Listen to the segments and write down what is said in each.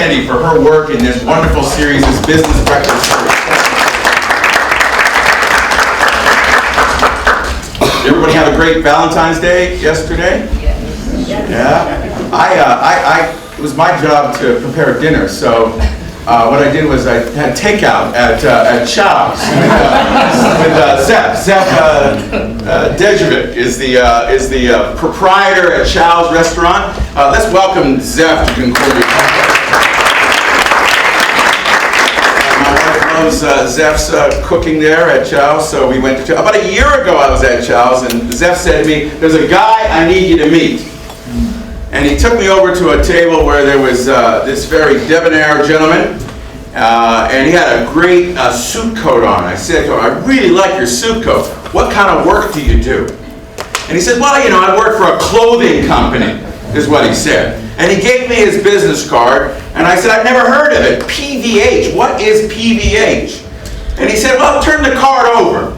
Kennedy for her work in this wonderful series, this business breakfast series. Everybody have a great Valentine's Day yesterday? Yeah. It was my job to prepare dinner, so what I did was I had takeout at Chow's with Zeph. Zeph Dejovic is the proprietor at Chow's restaurant. Let's welcome Zeph to Concordia. My wife loves Zeph's cooking there at Chow's, so we went to Chow's. About a year ago I was at Chow's, and Zeph said to me, "There's a guy I need you to meet." And he took me over to a table where there was this very debonair gentleman, and he had a great suit coat on. I said to him, "I really like your suit coat. What kind of work do you do?" And he said, "Well, you know, I work for a clothing company," is what he said. And he gave me his business card, and I said, "I've never heard of it. PVH, what is PVH?" And he said, "Well, turn the card over."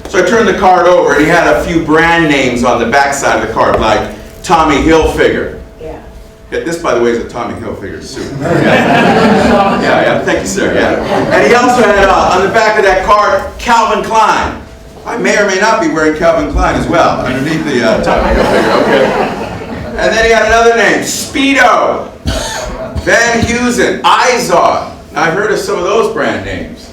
So I turned the card over, and he had a few brand names on the back side of the card, like Tommy Hilfiger. Yeah, this, by the way, is a Tommy Hilfiger suit. Yeah, thank you, sir. Yeah. And he also had on the back of that card, Calvin Klein. I may or may not be wearing Calvin Klein as well, underneath the Tommy Hilfiger, okay. And then he had another name, Speedo, Van Heusen, Izod. Now, I've heard of some of those brand names.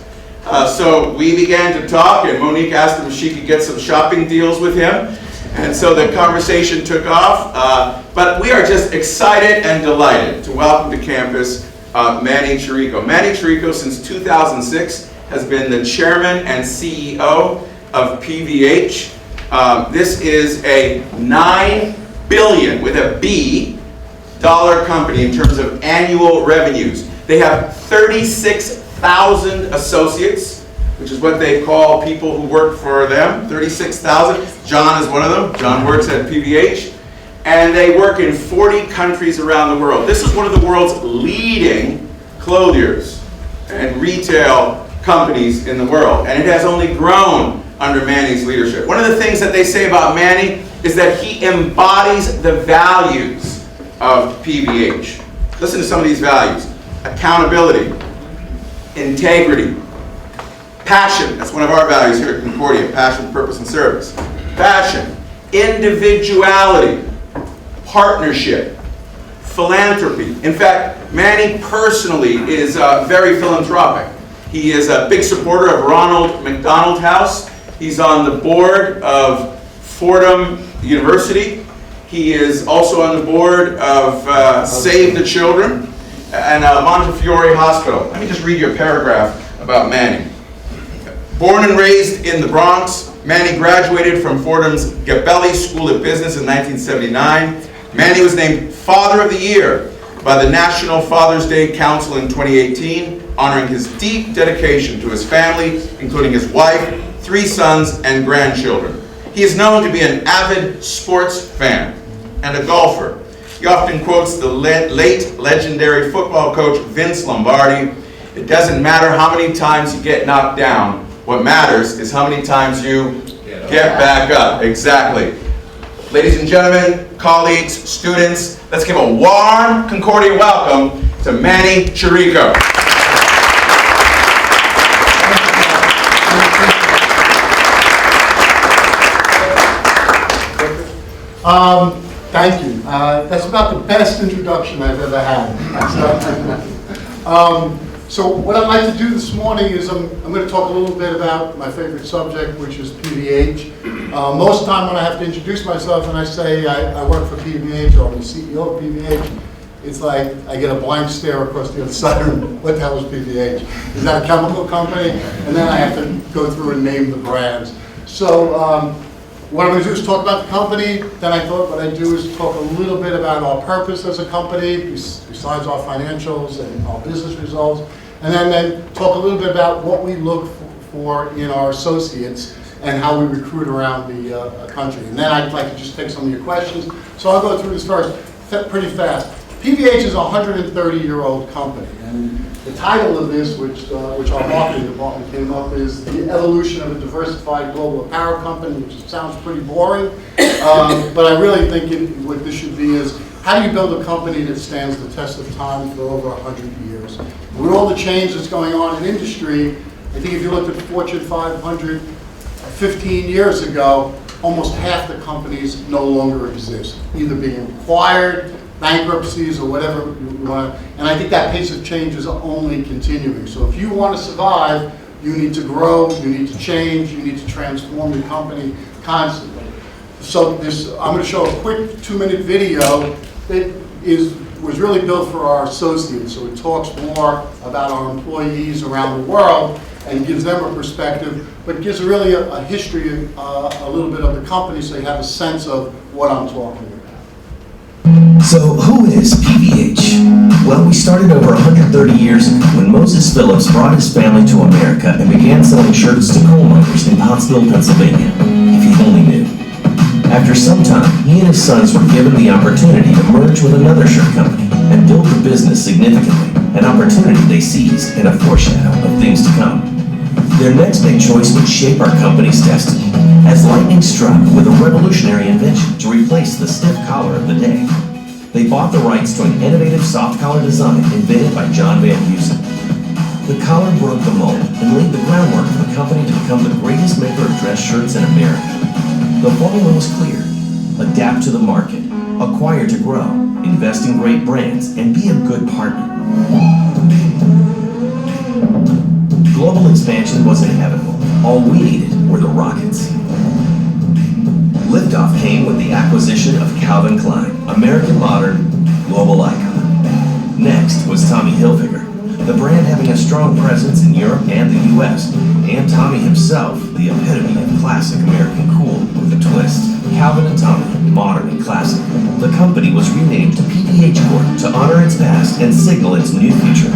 So we began to talk, and Monique asked him if she could get some shopping deals with him. And so the conversation took off, but we are just excited and delighted to welcome to campus Manny Chirico. Manny Chirico, since 2006, has been the chairman and CEO of PVH. This is a $9 billion, with a B, dollar company in terms of annual revenues. They have 36,000 associates, which is what they call people who work for them, 36,000. John is one of them. John works at PVH. And they work in 40 countries around the world. This is one of the world's leading clothiers and retail companies in the world. And it has only grown under Manny's leadership. One of the things that they say about Manny is that he embodies the values of PVH. Listen to some of these values. Accountability, integrity, passion, that's one of our values here at Concordia, passion, purpose, and service. Passion, individuality, partnership, philanthropy. In fact, Manny personally is very philanthropic. He is a big supporter of Ronald McDonald House. He's on the board of Fordham University. He is also on the board of Save the Children and Montefiore Hospital. Let me just read you a paragraph about Manny. Born and raised in the Bronx, Manny graduated from Fordham's Gabelli School of Business in 1979. Manny was named Father of the Year by the National Father's Day Council in 2018, honoring his deep dedication to his family, including his wife, 3 sons, and grandchildren. He is known to be an avid sports fan and a golfer. He often quotes the late legendary football coach Vince Lombardi. It doesn't matter how many times you get knocked down. What matters is how many times you get back up. Exactly. Ladies and gentlemen, colleagues, students, let's give a warm Concordia welcome to Manny Chirico. Thank you. That's about the best introduction I've ever had. So what I'd like to do this morning is I'm going to talk a little bit about my favorite subject, which is PVH. Most of the time when I have to introduce myself and I say I work for PVH or I'm the CEO of PVH, it's like I get a blank stare across the other side of what the hell is PVH? Is that a chemical company? And then I have to go through and name the brands. So what I'm going to do is talk about the company. Then I thought what I'd do is talk a little bit about our purpose as a company, besides our financials and our business results. And then talk a little bit about what we look for in our associates and how we recruit around the country. And then I'd like to just take some of your questions. So I'll go through this first pretty fast. PVH is a 130-year-old company. And the title of this, which our marketing department came up, is The Evolution of a Diversified Global Apparel Company, which sounds pretty boring. But I really think what this should be is how do you build a company that stands the test of time for over 100 years? With all the change that's going on in industry, I think if you looked at the Fortune 500 15 years ago, almost half the companies no longer exist, either being acquired, bankruptcies, or whatever you want. And I think that pace of change is only continuing. So if you want to survive, you need to grow, you need to change, you need to transform your company constantly. So I'm going to show a quick 2-minute video that was really built for our associates. So it talks more about our employees around the world and gives them a perspective, but gives really a history, a little bit of the company, so you have a sense of what I'm talking about. So who is PVH? Well, we started over 130 years ago when Moses Phillips brought his family to America and began selling shirts to coal miners in Pottsville, Pennsylvania. If he only knew. After some time, he and his sons were given the opportunity to merge with another shirt company and build the business significantly, an opportunity they seized and a foreshadow of things to come. Their next big choice would shape our company's destiny, as lightning struck with a revolutionary invention to replace the stiff collar of the day. They bought the rights to an innovative soft collar design invented by John Van Heusen. The collar broke the mold and laid the groundwork for the company to become the greatest maker of dress shirts in America. The formula was clear: adapt to the market, acquire to grow, invest in great brands, and be a good partner. Global expansion was inevitable. All we needed were the rockets. Liftoff came with the acquisition of Calvin Klein, American modern, global icon. Next was Tommy Hilfiger, the brand having a strong presence in Europe and the US, and Tommy himself, the epitome of classic American cool with a twist. Calvin and Tommy, modern and classic. The company was renamed to PVH Corp to honor its past and signal its new future.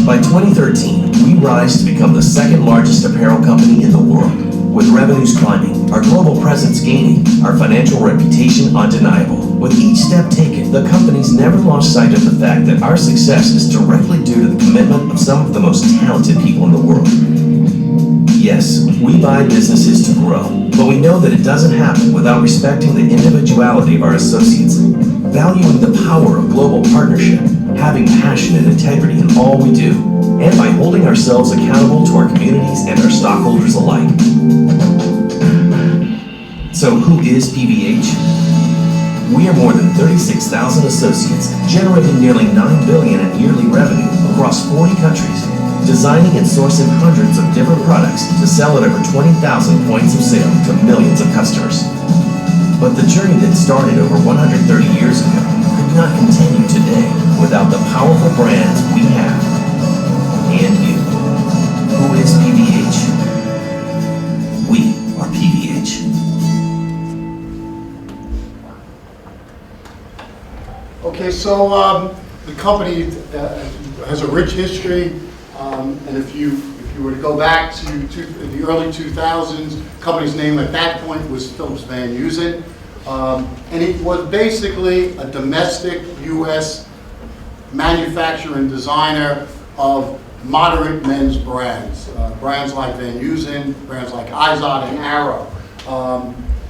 By 2013, we rise to become the second largest apparel company in the world, with revenues climbing, our global presence gaining, our financial reputation undeniable. With each step taken, the company's never lost sight of the fact that our success is directly due to the commitment of some of the most talented people in the world. Yes, we buy businesses to grow, but we know that it doesn't happen without respecting the individuality of our associates, valuing the power of global partnership, having passion and integrity in all we do, and by holding ourselves accountable to our communities and our stockholders alike. So who is PVH? We are more than 36,000 associates, generating nearly $9 billion in yearly revenue across 40 countries, designing and sourcing hundreds of different products to sell at over 20,000 points of sale to millions of customers. But the journey that started over 130 years ago could not continue today without the powerful brands we have. And you. Who is PVH? We are PVH. Okay, so the company has a rich history, and if you were to go back to the early 2000s, the company's name at that point was Phillips Van Heusen, and it was basically a domestic U.S. manufacturer and designer of moderate men's brands, brands like Van Heusen, brands like Izod and Arrow.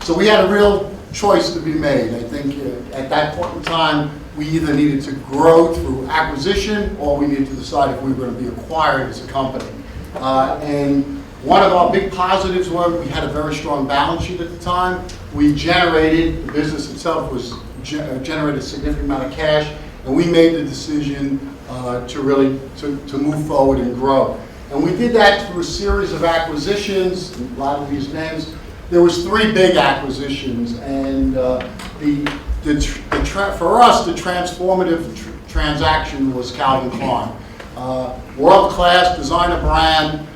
So we had a real choice to be made. I think at that point in time, we either needed to grow through acquisition or we needed to decide if we were going to be acquired as a company. And one of our big positives was we had a very strong balance sheet at the time. We generated, the business itself was generated a significant amount of cash, and we made the decision to really to move forward and grow. And we did that through a series of acquisitions, a lot of these names. There was 3 big acquisitions, and for us, the transformative transaction was Calvin Klein. World-class designer brand,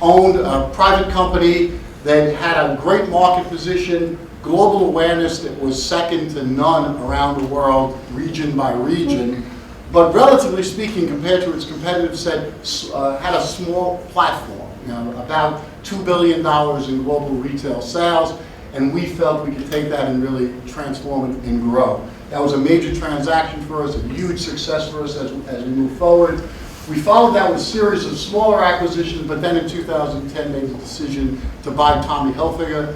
owned a private company that had a great market position, global awareness that was second to none around the world, region by region. But relatively speaking, compared to its competitive set, had a small platform, about $2 billion in global retail sales, and we felt we could take that and really transform it and grow. That was a major transaction for us, a huge success for us as we move forward. We followed that with a series of smaller acquisitions, but then in 2010 made the decision to buy Tommy Hilfiger.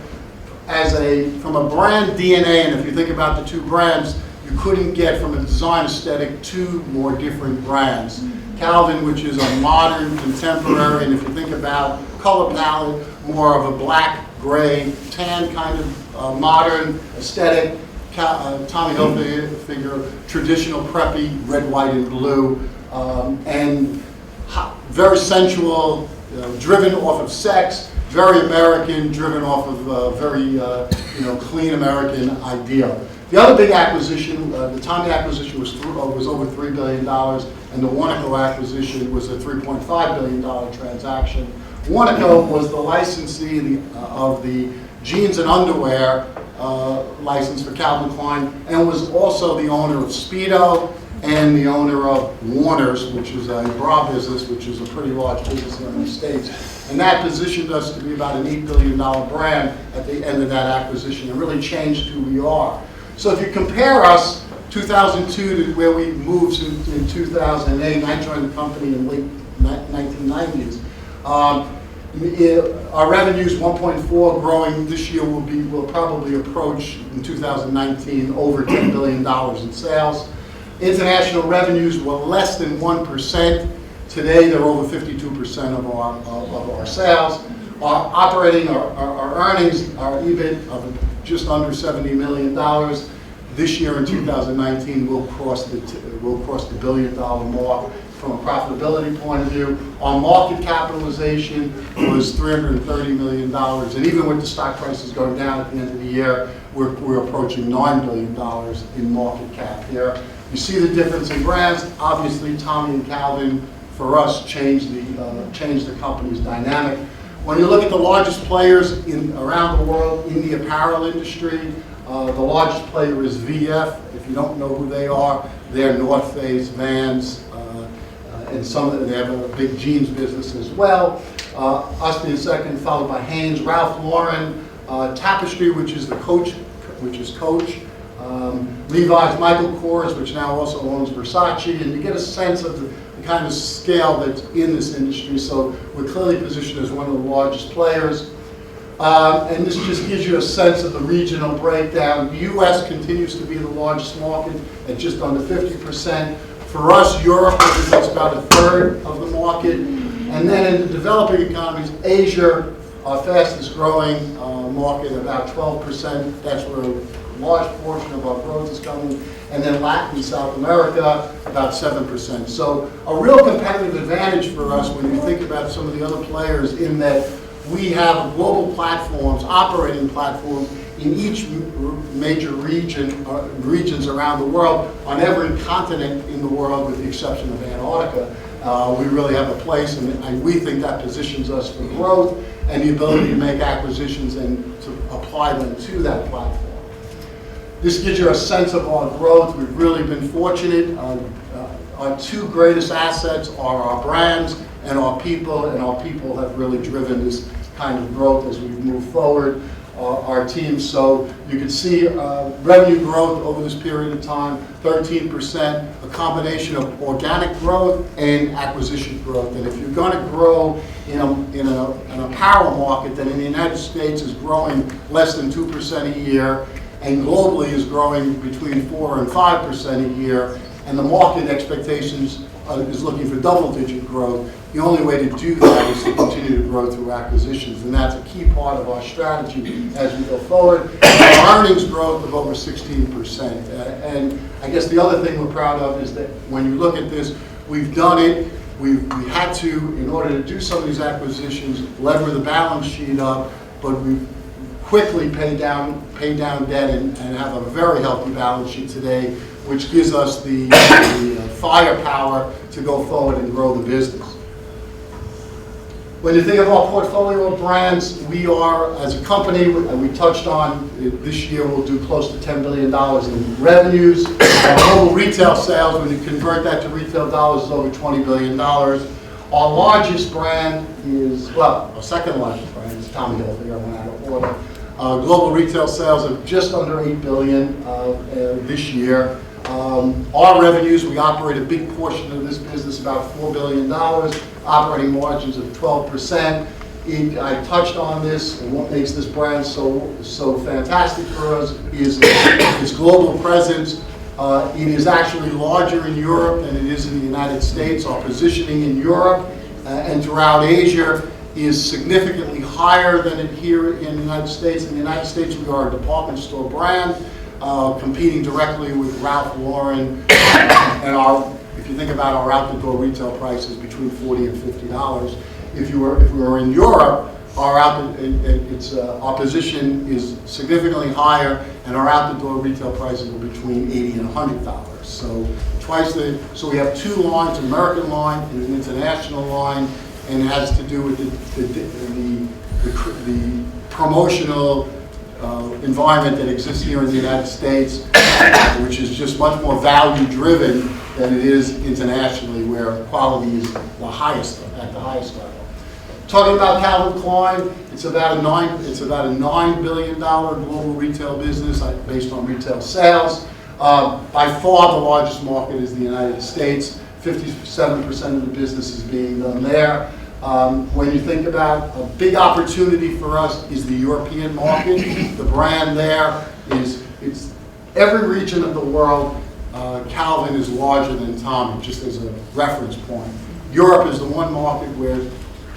from a brand DNA, and if you think about the two brands, you couldn't get from a design aesthetic two more different brands. Calvin, which is a modern, contemporary, and if you think about color palette, more of a black, gray, tan kind of modern aesthetic. Tommy Hilfiger, traditional preppy, red, white, and blue, and very sensual, driven off of sex, very American, driven off of very clean American ideal. The other big acquisition, the Tommy acquisition was over $3 billion, and the Warnaco acquisition was a $3.5 billion transaction. Warnaco was the licensee of the jeans and underwear license for Calvin Klein, and was also the owner of Speedo and the owner of Warner's, which is a bra business, which is a pretty large business here in the States. And that positioned us to be about an $8 billion brand at the end of that acquisition, and really changed who we are. So if you compare us, 2002 to where we moved in 2008, I joined the company in late 1990s. Our revenues 1.4, growing this year will probably approach in 2019 over $10 billion in sales. International revenues were less than 1%. Today they're over 52% of our sales. Our earnings, our EBIT of just under $70 million. This year in 2019 we'll cross the $1 billion mark. From a profitability point of view, our market capitalization was $330 million, and even with the stock prices going down at the end of the year, we're approaching $9 billion in market cap here. You see the difference in brands. Obviously, Tommy and Calvin, for us, changed the company's dynamic. When you look at the largest players around the world in the apparel industry, the largest player is VF. If you don't know who they are, they're North Face, Vans, and they have a big jeans business as well. Us being second, followed by Hanes, Ralph Lauren, Tapestry, which is Coach, Levi's, Michael Kors, which now also owns Versace, and you get a sense of the kind of scale that's in this industry. So we're clearly positioned as one of the largest players. And this just gives you a sense of the regional breakdown. The U.S. continues to be the largest market at just under 50%. For us, Europe represents about a third of the market. And then in the developing economies, Asia, our fastest growing market, about 12%. That's where a large portion of our growth is coming. And then Latin and South America, about 7%. So a real competitive advantage for us when you think about some of the other players, in that we have global platforms, operating platforms, in each major regions around the world, on every continent in the world with the exception of Antarctica. We really have a place, and we think that positions us for growth and the ability to make acquisitions and to apply them to that platform. This gives you a sense of our growth. We've really been fortunate. Our two greatest assets are our brands and our people have really driven this kind of growth as we move forward. Our team. So you can see revenue growth over this period of time, 13%, a combination of organic growth and acquisition growth. And if you're going to grow in an apparel market that in the United States is growing less than 2% a year, and globally is growing between 4 and 5% a year, and the market expectations is looking for double-digit growth, the only way to do that is to continue to grow through acquisitions, and that's a key part of our strategy as we go forward. Our earnings growth of over 16%. And I guess the other thing we're proud of is that when you look at this, we've done it. We had to, in order to do some of these acquisitions, lever the balance sheet up, but we've quickly paid down debt and have a very healthy balance sheet today, which gives us the firepower to go forward and grow the business. When you think of our portfolio of brands, we are, as a company, we touched on, this year we'll do close to $10 billion in revenues. Our global retail sales, when you convert that to retail dollars, is over $20 billion. Our largest brand is, well, our second largest brand is Tommy Hilfiger, I went out of order. Global retail sales of just under $8 billion this year. Our revenues, we operate a big portion of this business, about $4 billion, operating margins of 12%. I touched on this, and what makes this brand so fantastic for us is its global presence. It is actually larger in Europe than it is in the United States. Our positioning in Europe and throughout Asia is significantly higher than it here in the United States. In the United States, we are a department store brand, competing directly with Ralph Lauren, and if you think about our out-the-door retail prices between $40 and $50. If we were in Europe, our position is significantly higher, and our out-the-door retail prices are between $80 and $100. So so we have two lines: an American line and an international line, and it has to do with the promotional environment that exists here in the United States, which is just much more value-driven than it is internationally, where quality is at the highest level. Talking about Calvin Klein, it's about a $9 billion global retail business based on retail sales. By far, the largest market is the United States. 57% of the business is being done there. When you think about a big opportunity for us is the European market. The brand there it's every region of the world. Calvin is larger than Tommy, just as a reference point. Europe is the one market where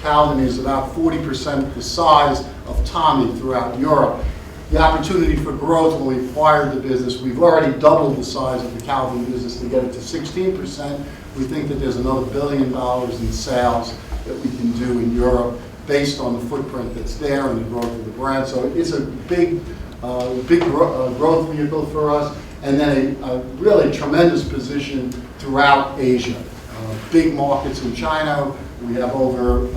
Calvin is about 40% the size of Tommy throughout Europe. The opportunity for growth when we acquired the business, we've already doubled the size of the Calvin business to get it to 16%. We think that there's another $1 billion in sales that we can do in Europe based on the footprint that's there and the growth of the brand. So it's a big growth vehicle for us. And then a really tremendous position throughout Asia. Big markets in China. We have over,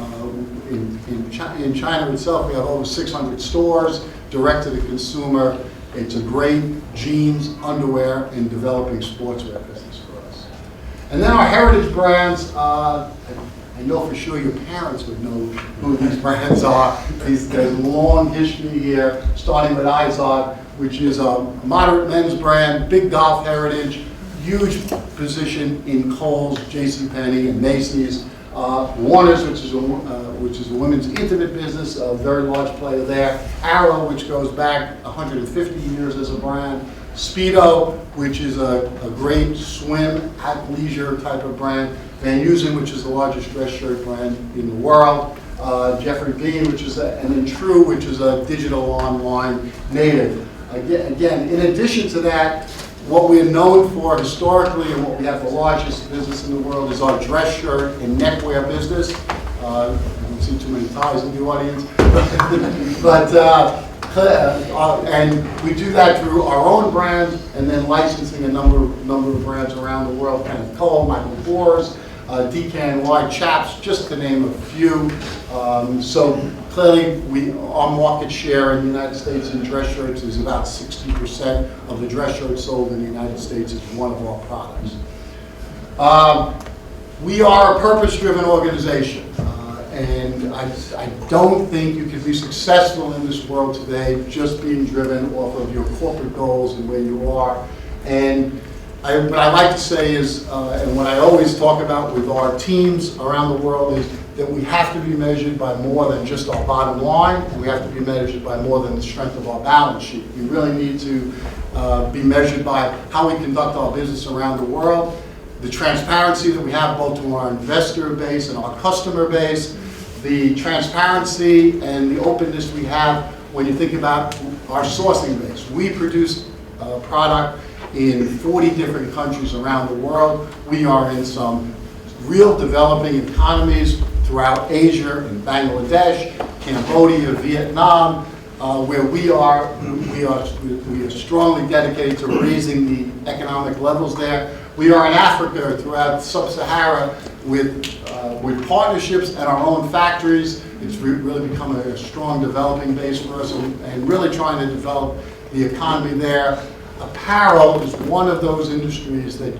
in China itself, we have over 600 stores, direct to the consumer. It's a great jeans, underwear, and developing sportswear business for us. And then our heritage brands, I know for sure your parents would know who these brands are. There's a long history here, starting with Izod, which is a moderate men's brand, big golf heritage, huge position in Kohl's, JCPenney, and Macy's. Warner's, which is a women's intimate business, a very large player there. Arrow, which goes back 150 years as a brand. Speedo, which is a great swim, athleisure type of brand. Van Heusen, which is the largest dress shirt brand in the world. Jeffrey Bean, and then True, which is a digital online native. Again, in addition to that, what we're known for historically and what we have the largest business in the world is our dress shirt and neckwear business. I don't see too many ties in the audience. And we do that through our own brands and then licensing a number of brands around the world. Kenneth Cole, Michael Kors, DKNY, Chaps, just to name a few. So clearly, our market share in the United States in dress shirts is about 60% of the dress shirts sold in the United States is one of our products. We are a purpose-driven organization, and I don't think you can be successful in this world today just being driven off of your corporate goals and where you are. And what I like to say is, and what I always talk about with our teams around the world is that we have to be measured by more than just our bottom line, and we have to be measured by more than the strength of our balance sheet. We really need to be measured by how we conduct our business around the world, the transparency that we have both to our investor base and our customer base, the transparency and the openness we have when you think about our sourcing base. We produce product in 40 different countries around the world. We are in some real developing economies throughout Asia, in Bangladesh, Cambodia, Vietnam, where we are strongly dedicated to raising the economic levels there. We are in Africa, throughout Sub-Sahara, with partnerships and our own factories. It's really become a strong developing base for us, and really trying to develop the economy there. Apparel is one of those industries that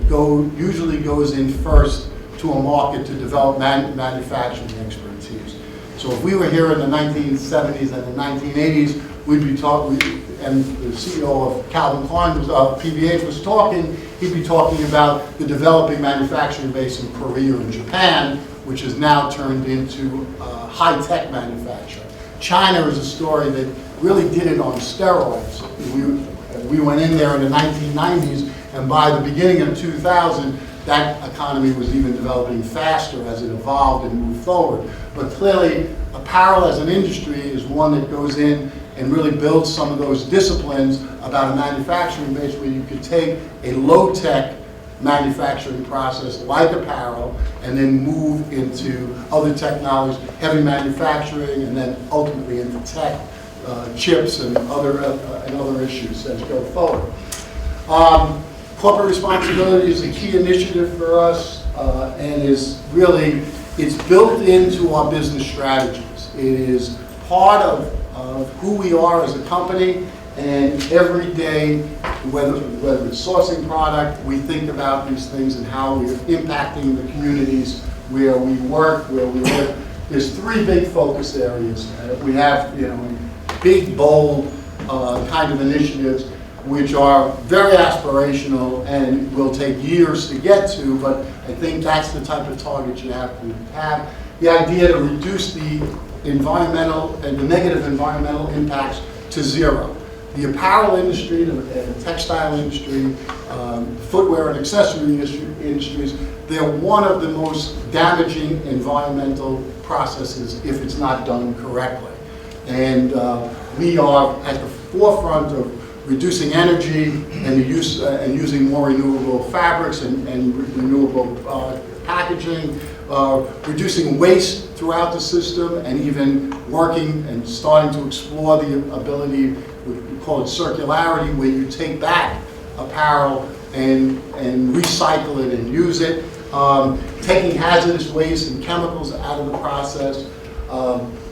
usually goes in first to a market to develop manufacturing expertise. So if we were here in the 1970s and the 1980s, we'd be talking, and the CEO of Calvin Klein, PVH, was talking, he'd be talking about the developing manufacturing base in Korea and Japan, which is now turned into high-tech manufacturing. China is a story that really did it on steroids. We went in there in the 1990s, and by the beginning of 2000, that economy was even developing faster as it evolved and moved forward. But clearly, apparel as an industry is one that goes in and really builds some of those disciplines about a manufacturing base where you could take a low-tech manufacturing process like apparel and then move into other technologies, heavy manufacturing, and then ultimately into tech, chips and other issues as you go forward. Corporate responsibility is a key initiative for us and is really, it's built into our business strategies. It is part of who we are as a company, and every day, whether it's sourcing product, we think about these things and how we're impacting the communities where we work, where we live. There's three big focus areas. We have, big, bold kind of initiatives which are very aspirational and will take years to get to, but I think that's the type of target you have to have. The idea to reduce the environmental and the negative environmental impacts to zero. The apparel industry, the textile industry, footwear and accessory industries, they're one of the most damaging environmental processes if it's not done correctly. And we are at the forefront of reducing energy and the use and using more renewable fabrics and renewable packaging, reducing waste throughout the system, and even working and starting to explore the ability, we call it circularity, where you take back apparel and recycle it and use it, taking hazardous waste and chemicals out of the process.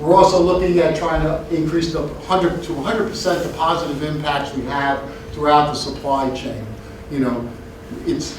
We're also looking at trying to increase to 100% the positive impacts we have throughout the supply chain. It's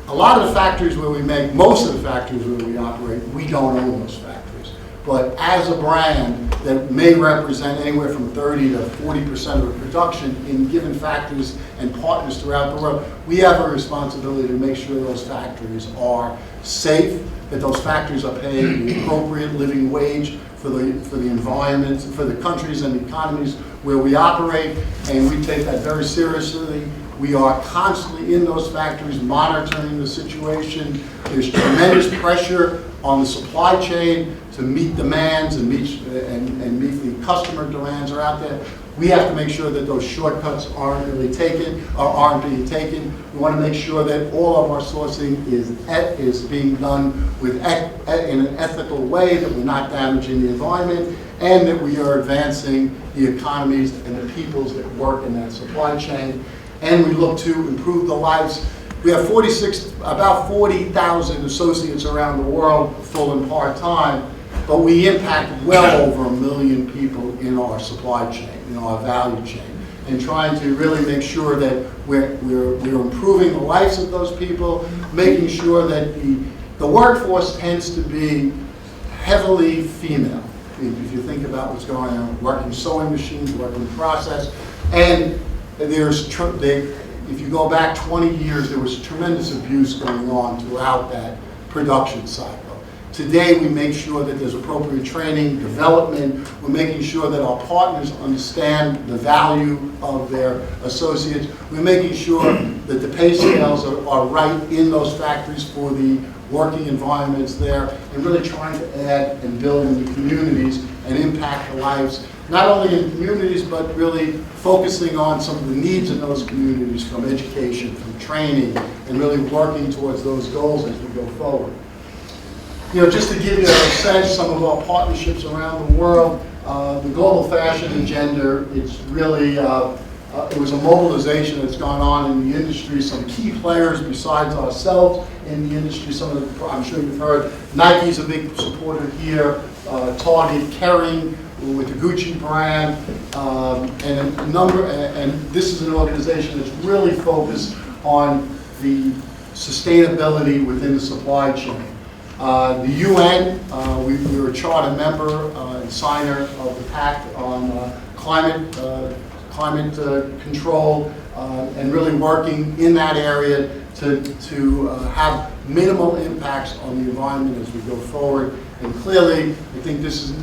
a lot of the factories where we make, most of the factories where we operate, we don't own those factories. But as a brand that may represent anywhere from 30 to 40% of the production in given factories and partners throughout the world, we have a responsibility to make sure those factories are safe, that those factories are paying the appropriate living wage for the environment, for the countries and economies where we operate, and we take that very seriously. We are constantly in those factories monitoring the situation. There's tremendous pressure on the supply chain to meet demands and meet the customer demands are out there. We have to make sure that those shortcuts aren't being taken. We want to make sure that all of our sourcing is being done in an ethical way, that we're not damaging the environment, and that we are advancing the economies and the peoples that work in that supply chain. And we look to improve the lives. We have about 40,000 associates around the world, full and part-time, but we impact well over 1 million people in our supply chain, in our value chain, and trying to really make sure that we're improving the lives of those people, making sure that the workforce tends to be heavily female. If you think about what's going on, working sewing machines, working process, and if you go back 20 years, there was tremendous abuse going on throughout that production cycle. Today, we make sure that there's appropriate training, development. We're making sure that our partners understand the value of their associates. We're making sure that the pay scales are right in those factories for the working environments there, and really trying to add and build in the communities and impact the lives, not only in communities, but really focusing on some of the needs in those communities, from education, from training, and really working towards those goals as we go forward. Just to give you a sense, some of our partnerships around the world, the Global Fashion Agenda, it's really, it was a mobilization that's gone on in the industry. Some key players besides ourselves in the industry, I'm sure you've heard, Nike's a big supporter here, Target, Kering with the Gucci brand, and a number, and this is an organization that's really focused on the sustainability within the supply chain. The UN, we were a charter member and signer of the Pact on climate climate control, and really working in that area to have minimal impacts on the environment as we go forward. And clearly, I think this is,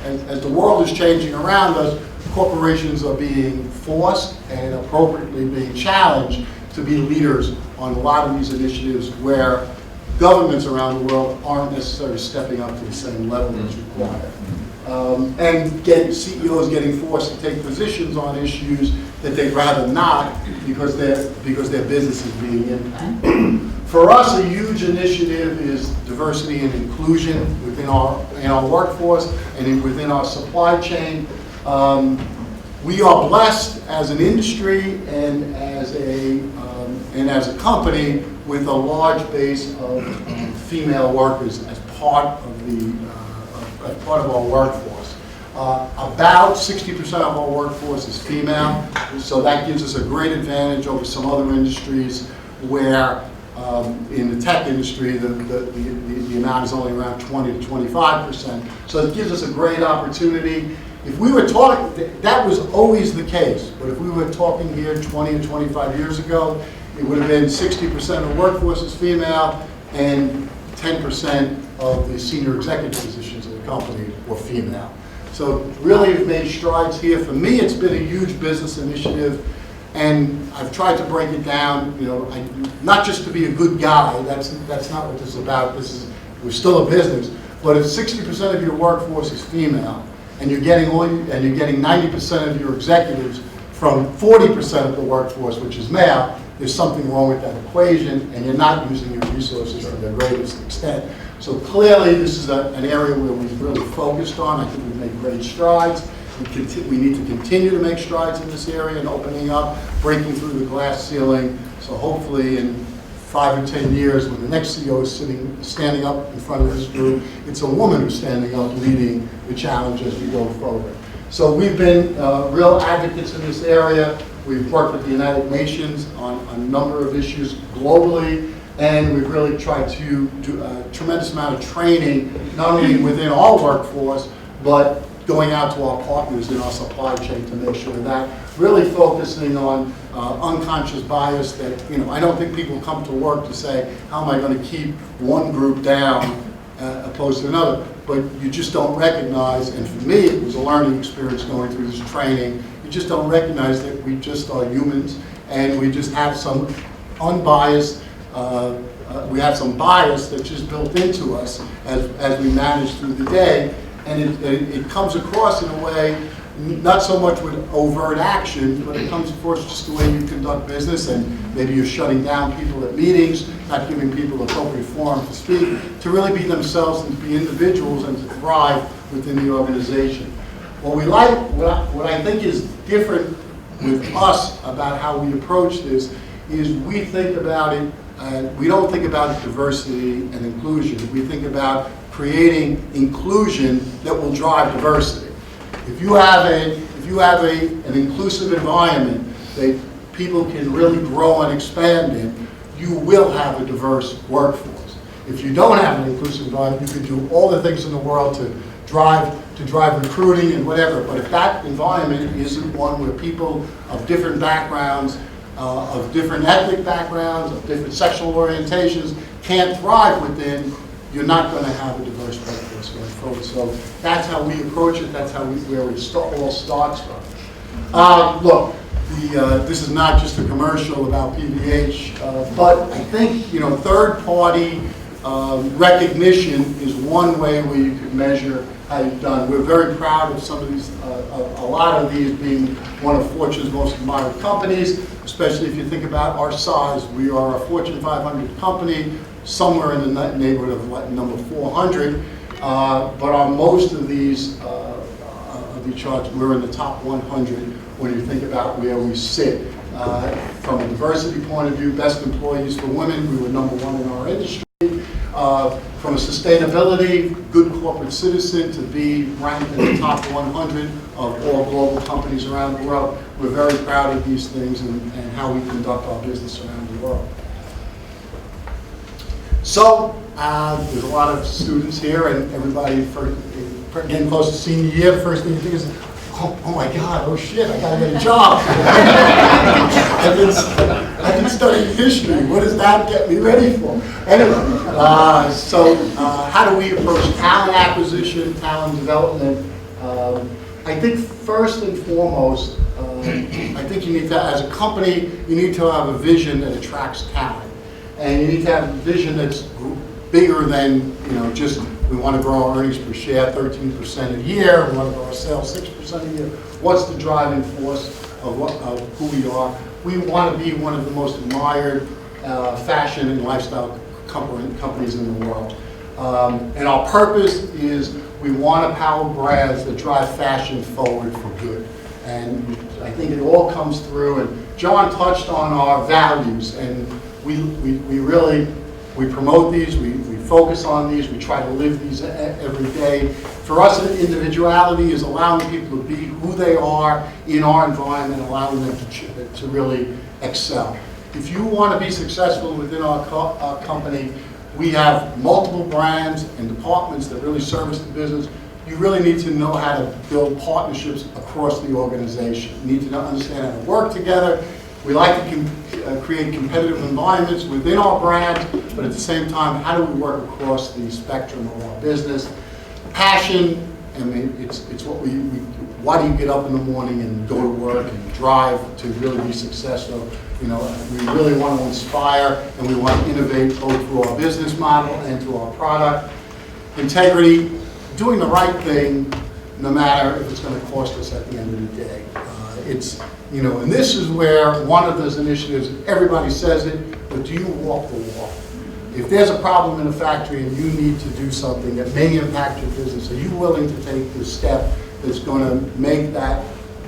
as the world is changing around us, corporations are being forced and appropriately being challenged to be leaders on a lot of these initiatives where governments around the world aren't necessarily stepping up to the same level that's required. And CEOs getting forced to take positions on issues that they'd rather not because their business is being impacted. For us, a huge initiative is diversity and inclusion within our workforce and within our supply chain. We are blessed as an industry and as a company with a large base of female workers as part of our workforce. About 60% of our workforce is female, so that gives us a great advantage over some other industries where in the tech industry the amount is only around 20 to 25%. So it gives us a great opportunity. If we were talking, that was always the case, but if we were talking here 20 to 25 years ago, it would have been 60% of the workforce is female and 10% of the senior executive positions in the company were female. So really we've made strides here. For me, it's been a huge business initiative, and I've tried to break it down, not just to be a good guy, that's not what this is about. We're still a business, but if 60% of your workforce is female, and you're getting 90% of your executives from 40% of the workforce, which is male, there's something wrong with that equation, and you're not using your resources to the greatest extent. So clearly, this is an area where we've really focused on. I think we've made great strides. We need to continue to make strides in this area and opening up, breaking through the glass ceiling. So hopefully in 5 or 10 years, when the next CEO is standing up in front of this group, it's a woman who's standing up leading the challenge as we go forward. So we've been real advocates in this area. We've worked with the United Nations on a number of issues globally, and we've really tried to do a tremendous amount of training, not only within our workforce, but going out to our partners in our supply chain to make sure that really focusing on unconscious bias that, I don't think people come to work to say, how am I going to keep one group down opposed to another? But you just don't recognize, and for me it was a learning experience going through this training, you just don't recognize that we just are humans and we just have some unbiased, we have some bias that's just built into us as we manage through the day. And it comes across in a way, not so much with overt action, but it comes across just the way you conduct business, and maybe you're shutting down people at meetings, not giving people appropriate forum to speak, to really be themselves and to be individuals and to thrive within the organization. What I think is different with us about how we approach this is we think about it, we don't think about diversity and inclusion. We think about creating inclusion that will drive diversity. If you have an inclusive environment that people can really grow and expand in, you will have a diverse workforce. If you don't have an inclusive environment, you can do all the things in the world to drive recruiting and whatever, but if that environment isn't one where people of different backgrounds, of different ethnic backgrounds, of different sexual orientations can't thrive within, you're not going to have a diverse workforce going forward. So that's how we approach it. That's where it all starts from. Look, this is not just a commercial about PVH, but I think third-party recognition is one way where you could measure how you've done. We're very proud of some of these, a lot of these being one of Fortune's most admired companies, especially if you think about our size. We are a Fortune 500 company, somewhere in the neighborhood of number 400, but on most of these charts, we're in the top 100 when you think about where we sit. From a diversity point of view, best employees for women, we were number 1 in our industry. From a sustainability, good corporate citizen, to be ranked in the top 100 of all global companies around the world. We're very proud of these things and how we conduct our business around the world. So, there's a lot of students here, and everybody, getting close to senior year, the first thing you think is, oh my God, oh shit, I gotta get a job. I've been studying history. What does that get me ready for? Anyway, how do we approach talent acquisition, talent development? I think first and foremost, I think you need to, as a company, you need to have a vision that attracts talent. And you need to have a vision that's bigger than, just we want to grow our earnings per share 13% a year, we want to grow our sales 6% a year. What's the driving force of who we are? We want to be one of the most admired fashion and lifestyle companies in the world. And our purpose is we want to power brands that drive fashion forward for good. And I think it all comes through, and John touched on our values, and we promote these, we focus on these, we try to live these every day. For us, individuality is allowing people to be who they are in our environment, allowing them to really excel. If you want to be successful within our company, we have multiple brands and departments that really service the business. You really need to know how to build partnerships across the organization. You need to understand how to work together. We like to create competitive environments within our brands, but at the same time, how do we work across the spectrum of our business? Passion, I mean, it's what why do you get up in the morning and go to work and drive to really be successful? We really want to inspire, and we want to innovate both through our business model and through our product. Integrity, doing the right thing, no matter if it's going to cost us at the end of the day. And this is where one of those initiatives, everybody says it, but do you walk the walk? If there's a problem in a factory and you need to do something that may impact your business, are you willing to take the step that's going to make that,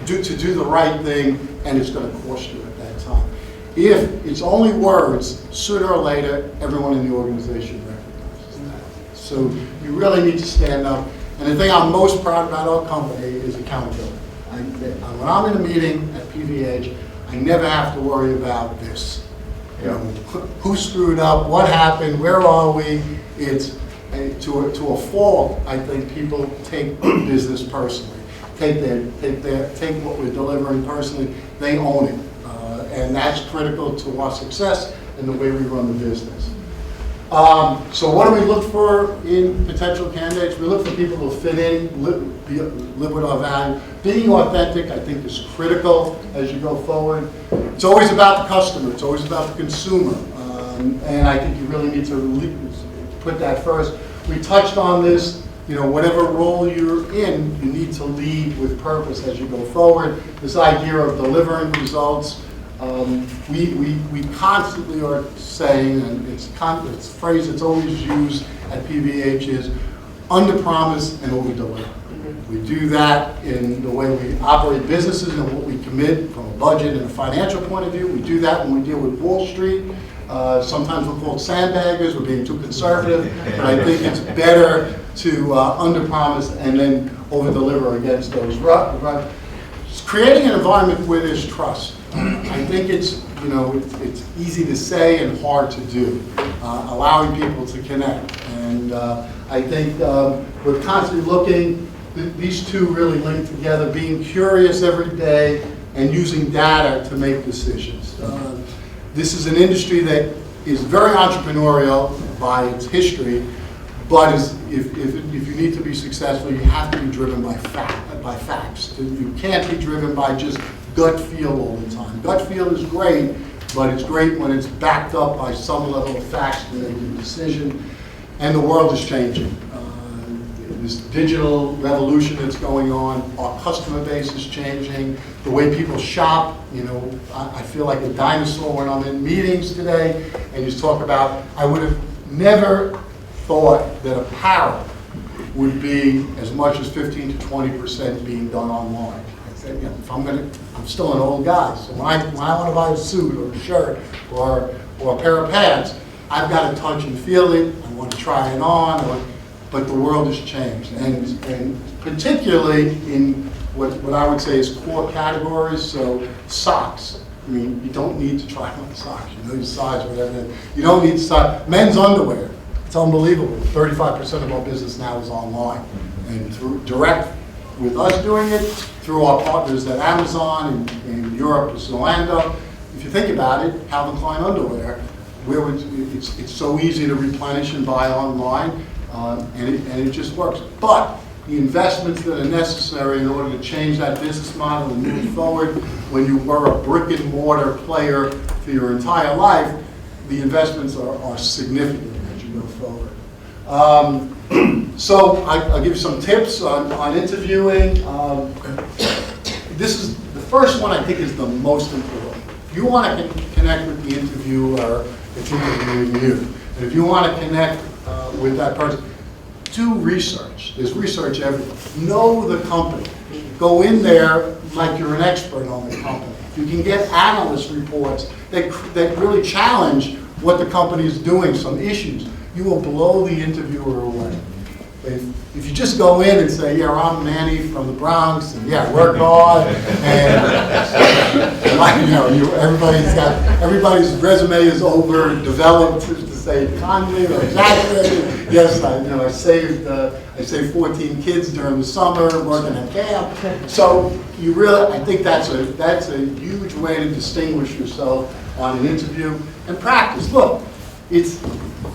to do the right thing, and it's going to cost you at that time? If it's only words, sooner or later, everyone in the organization recognizes that. So you really need to stand up. And the thing I'm most proud about our company is accountability. When I'm in a meeting at PVH, I never have to worry about this. Who screwed up? What happened? Where are we? It's to a fault. I think people take business personally. Take what we're delivering personally. They own it, and that's critical to our success and the way we run the business. So what do we look for in potential candidates? We look for people who fit in, live with our value. Being authentic, I think, is critical as you go forward. It's always about the customer. It's always about the consumer. And I think you really need to put that first. We touched on this. Whatever role you're in, you need to lead with purpose as you go forward. This idea of delivering results. We constantly are saying, and it's a phrase that's always used at PVH, is under-promise and over-deliver. We do that in the way we operate businesses and what we commit from a budget and a financial point of view. We do that when we deal with Wall Street. Sometimes we're called sandbaggers, we're being too conservative, but I think it's better to under-promise and then over-deliver against those. Creating an environment where there's trust. I think it's easy to say and hard to do, allowing people to connect. And I think we're constantly looking, these two really link together, being curious every day and using data to make decisions. This is an industry that is very entrepreneurial by its history, but if you need to be successful, you have to be driven by facts. You can't be driven by just gut feel all the time. Gut feel is great, but it's great when it's backed up by some level of facts to make a decision. And the world is changing. This digital revolution that's going on, our customer base is changing. The way people shop, I feel like a dinosaur when I'm in meetings today, and you talk about, I would have never thought that apparel would be as much as 15 to 20% being done online. I said, I'm still an old guy, so when I want to buy a suit or a shirt or a pair of pants, I've got to touch and feel it. I want to try it on, but the world has changed, and particularly in what I would say is core categories. So socks. I mean, you don't need to try on socks. You know your size or whatever. You don't need socks. Men's underwear. It's unbelievable. 35% of our business now is online and through direct with us doing it, through our partners at Amazon in Europe, Zalando. If you think about it, Calvin Klein underwear, it's so easy to replenish and buy online, and it just works. But the investments that are necessary in order to change that business model and move forward, when you were a brick and mortar player for your entire life, the investments are significant as you go forward. So I'll give you some tips on interviewing. This is the first one I think is the most important. If you want to connect with the interviewer that's interviewing you, and if you want to connect with that person, do research. There's research everywhere. Know the company. Go in there like you're an expert on the company. You can get analyst reports that really challenge what the company is doing, some issues. You will blow the interviewer away. If you just go in and say, yeah, I'm Manny from the Bronx, and yeah, work hard, and everybody's resume is overdeveloped to say kindly or exaggerated. Yes, I saved 14 kids during the summer working at camp. So I think that's a huge way to distinguish yourself on an interview and practice. Look,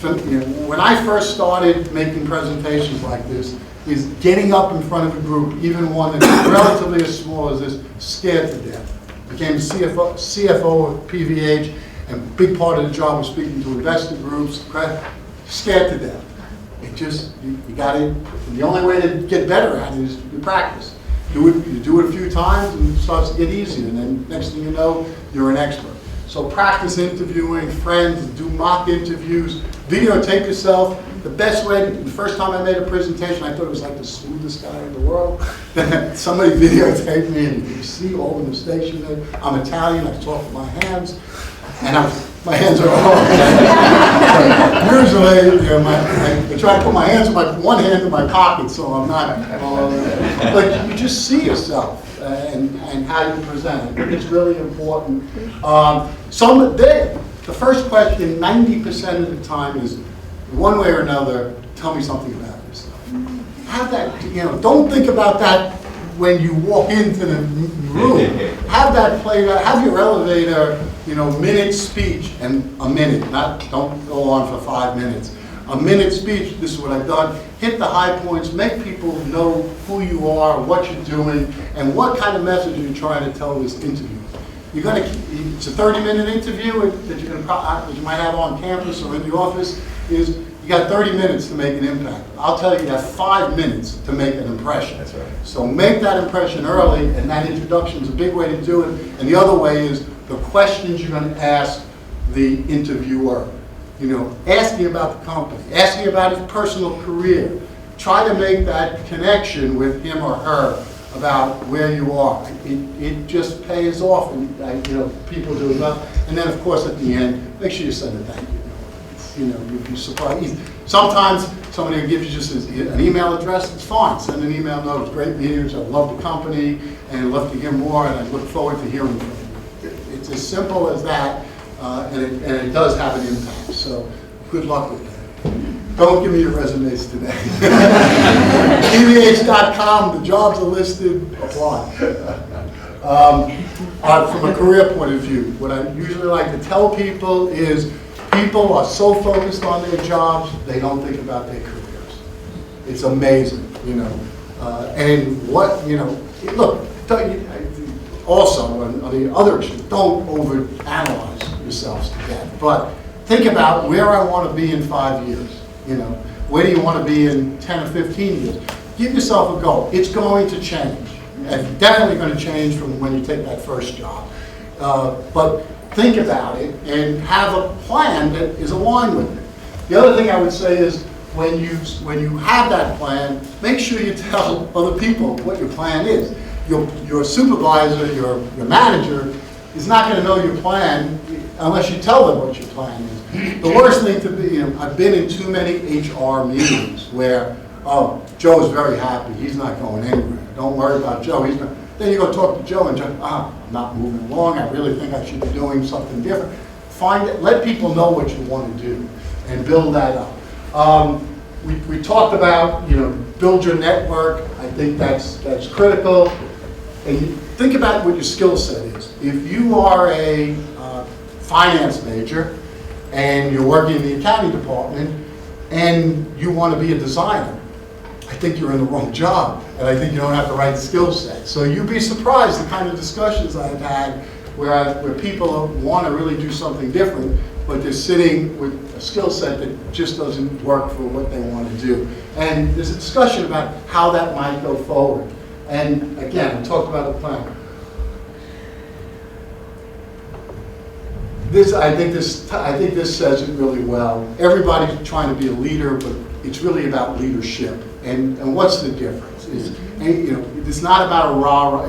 when I first started making presentations like this, is getting up in front of a group, even one that's relatively as small as this, scared to death. Became CFO of PVH, and a big part of the job was speaking to investor groups, scared to death. You got it. The only way to get better at it is you practice. You do it a few times, and it starts to get easier, and then next thing you know, you're an expert. So practice interviewing friends, do mock interviews, videotape yourself. The best way, the first time I made a presentation, I thought it was like the smoothest guy in the world. Somebody videotaped me, and you see all the mistakes you made. I'm Italian, I talk with my hands, and my hands are all. Usually, I try to put my hands, one hand in my pocket, so I'm not. But you just see yourself. And how you present. I think it's really important. The first question, 90% of the time, is one way or another, tell me something about yourself. Have that, don't think about that when you walk into the room. Have that played out. Have your elevator, minute speech, and a minute. Don't go on for 5 minutes. A minute speech, this is what I've done. Hit the high points, make people know who you are, what you're doing, and what kind of message you're trying to tell this interview. It's a 30-minute interview that you might have on campus or in the office. You got 30 minutes to make an impact. I'll tell you have 5 minutes to make an impression. That's right. So make that impression early, and that introduction is a big way to do it. And the other way is the questions you're going to ask the interviewer. Asking about the company, asking about his personal career. Try to make that connection with him or her about where you are. It just pays off, and people do it well. And then, of course, at the end, make sure you send a thank you. You'd be surprised. Sometimes somebody will give you just an email address. It's fine. Send an email note. It's great meetings. I love the company, and I'd love to hear more, and I look forward to hearing from you. It's as simple as that. And it does have an impact, so good luck with that. Don't give me your resumes today. PVH.com, the jobs are listed, apply. From a career point of view, what I usually like to tell people is people are so focused on their jobs, they don't think about their careers. It's amazing, and what, look, also on the other extreme, don't overanalyze yourselves to death. But think about where I want to be in 5 years. Where do you want to be in 10 or 15 years? Give yourself a goal. It's going to change. It's definitely going to change from when you take that first job. But think about it and have a plan that is aligned with it. The other thing I would say is when you have that plan, make sure you tell other people what your plan is. Your supervisor, your manager, is not going to know your plan unless you tell them what your plan is. The worst thing to be, I've been in too many HR meetings where, oh, Joe's very happy, he's not going anywhere. Don't worry about Joe. Then you go talk to Joe and Joe, I'm not moving along. I really think I should be doing something different. Let people know what you want to do and build that up. we talked about, build your network. I think that's critical. And you think about what your skill set is. If you are a finance major and you're working in the accounting department and you want to be a designer, I think you're in the wrong job, and I think you don't have the right skill set. So you'd be surprised the kind of discussions I've had where people want to really do something different, but they're sitting with a skill set that just doesn't work for what they want to do. And there's a discussion about how that might go forward. And again, we talked about a plan. I think this says it really well. Everybody's trying to be a leader, but it's really about leadership. And what's the difference? It's not about a rah-rah.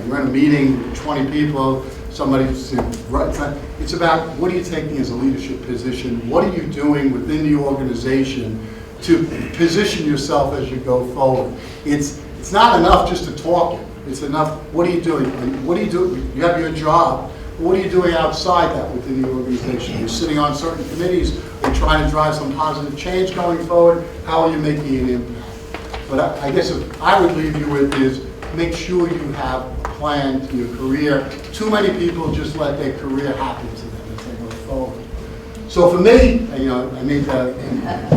You're in a meeting with 20 people. It's about what are you taking as a leadership position? What are you doing within the organization to position yourself as you go forward? It's not enough just to talk it. It's enough, what are you doing? What are you doing? You have your job. What are you doing outside that within the organization? You're sitting on certain committees. You're trying to drive some positive change going forward. How are you making an impact? But I guess if I would leave you with is make sure you have a plan to your career. Too many people just let their career happen to them as they go forward. So for me, I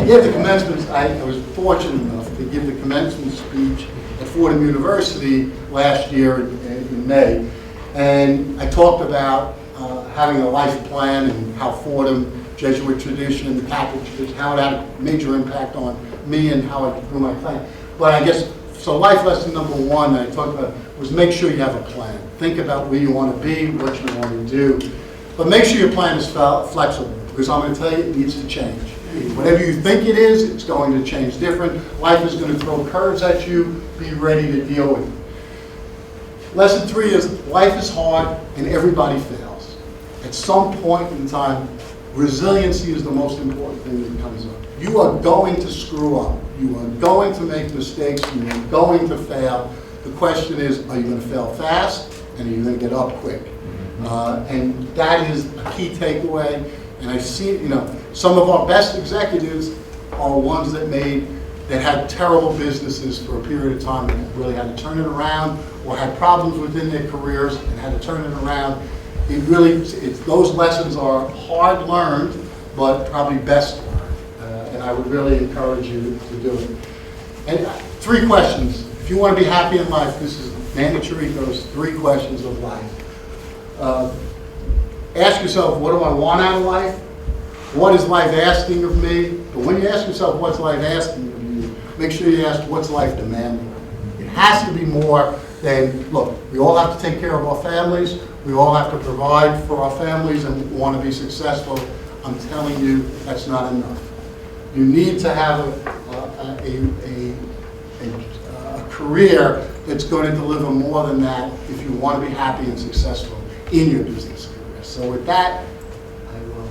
gave the commencement. I was fortunate enough to give the commencement speech at Fordham University last year in May. And I talked about having a life plan and how Fordham, Jesuit tradition, and the Catholic tradition, how it had a major impact on me and how I grew my plan. But I guess, so life lesson number one that I talked about was make sure you have a plan. Think about where you want to be, what you want to do. But make sure your plan is flexible, because I'm going to tell you it needs to change. Whatever you think it is, it's going to change different. Life is going to throw curves at you. Be ready to deal with it. Lesson 3 is life is hard and everybody fails. At some point in time, resiliency is the most important thing that comes up. You are going to screw up. You are going to make mistakes. You are going to fail. The question is, are you going to fail fast and are you going to get up quick? And that is a key takeaway. And I've seen, some of our best executives are ones that had terrible businesses for a period of time and really had to turn it around, or had problems within their careers and had to turn it around. Those lessons are hard learned, but probably best learned. And I would really encourage you to do it. And 3 questions. If you want to be happy in life, this is Manny Chirico's 3 questions of life. Ask yourself, what do I want out of life? What is life asking of me? But when you ask yourself, what's life asking of you, make sure you ask, what's life demanding? It has to be more than, look, we all have to take care of our families. We all have to provide for our families and want to be successful. I'm telling you, that's not enough. You need to have a career that's going to deliver more than that if you want to be happy and successful in your business career. So with that, I will